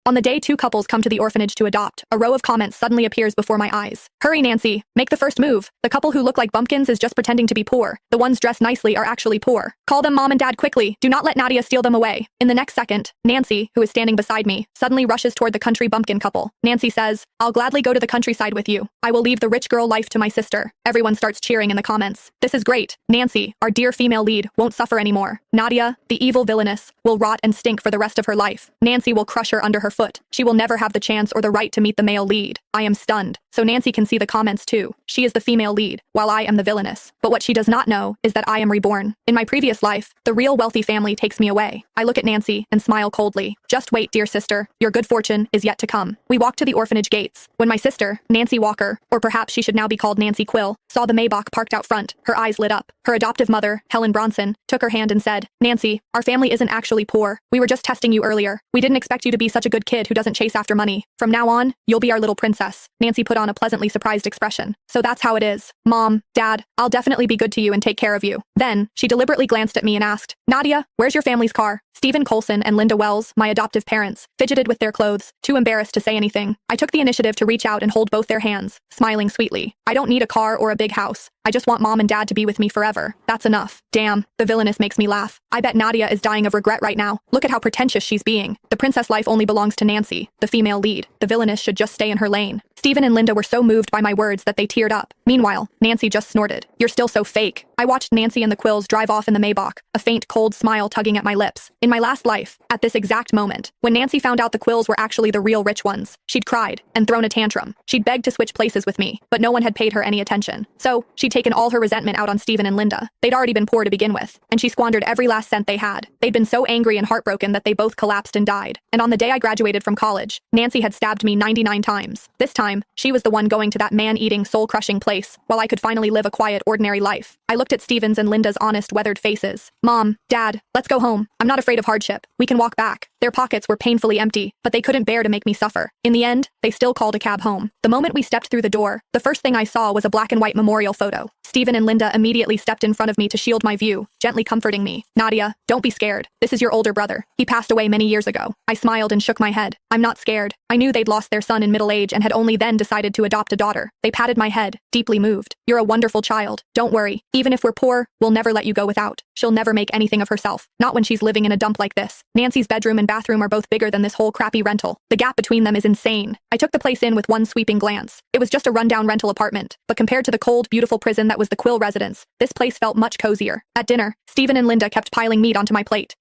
On the day two couples come to the orphanage to adopt, a row of comments suddenly appears before my eyes. Hurry, Nancy. Make the first move. The couple who look like bumpkins is just pretending to be poor. The ones dressed nicely are actually poor. Call them mom and dad quickly. Do not let Nadia steal them away. In the next second, Nancy, who is standing beside me, suddenly rushes toward the country bumpkin couple. Nancy says, I'll gladly go to the countryside with you. I will leave the rich girl life to my sister. Everyone starts cheering in the comments. This is great. Nancy, our dear female lead, won't suffer anymore. Nadia, the evil villainess, will rot and stink for the rest of her life. Nancy will crush her under her foot. She will never have the chance or the right to meet the male lead. I am stunned. So Nancy can see the comments too. She is the female lead, while I am the villainess. But what she does not know is that I am reborn. In my previous life, the real wealthy family takes me away. I look at Nancy and smile coldly. Just wait, dear sister. Your good fortune is yet to come. We walk to the orphanage gates. When my sister, Nancy Walker, or perhaps she should now be called Nancy Quill, saw the Maybach parked out front, her eyes lit up. Her adoptive mother, Helen Bronson, took her hand and said, Nancy, our family isn't actually poor. We were just testing you earlier. We didn't expect you to be such a good kid who doesn't chase after money. From now on, you'll be our little princess. Nancy put on a pleasantly surprised expression. So that's how it is. Mom, Dad, I'll definitely be good to you and take care of you. Then, she deliberately glanced at me and asked, Nadia, where's your family's car? Stephen Colson and Linda Wells, my adoptive parents, fidgeted with their clothes, too embarrassed to say anything. I took the initiative to reach out and hold both their hands, smiling sweetly. I don't need a car or a big house. I just want mom and dad to be with me forever. That's enough. Damn, the villainess makes me laugh. I bet Nadia is dying of regret right now. Look at how pretentious she's being. The princess life only belongs to Nancy, the female lead. The villainess should just stay in her lane. Stephen and Linda were so moved by my words that they teared up. Meanwhile, Nancy just snorted. You're still so fake. I watched Nancy and the Quills drive off in the Maybach, a faint, cold smile tugging at my lips. In my last life, at this exact moment, when Nancy found out the Quills were actually the real rich ones, she'd cried and thrown a tantrum. She'd begged to switch places with me, but no one had paid her any attention. So, she'd taken all her resentment out on Stephen and Linda. They'd already been poor to begin with, and she squandered every last cent they had. They'd been so angry and heartbroken that they both collapsed and died. And on the day I graduated from college, Nancy had stabbed me 99 times. This time, she was the one going to that man-eating, soul-crushing place, while I could finally live a quiet, ordinary life. I looked at Stephen's and Linda's honest, weathered faces. Mom, Dad, let's go home. I'm not afraid of hardship. We can walk back. Their pockets were painfully empty, but they couldn't bear to make me suffer. In the end, they still called a cab home. The moment we stepped through the door, the first thing I saw was a black and white memorial photo. Stephen and Linda immediately stepped in front of me to shield my view, gently comforting me. Nadia, don't be scared. This is your older brother. He passed away many years ago. I smiled and shook my head. I'm not scared. I knew they'd lost their son in middle age and had only then decided to adopt a daughter. They patted my head, deeply moved. You're a wonderful child. Don't worry. Even if we're poor, we'll never let you go without. She'll never make anything of herself. Not when she's living in a dump like this. Nancy's bedroom and bathroom are both bigger than this whole crappy rental. The gap between them is insane. I took the place in with one sweeping glance. It was just a rundown rental apartment, but compared to the cold, beautiful prison that was the Quill residence, this place felt much cozier. At dinner, Stephen and Linda kept piling meat onto my plate.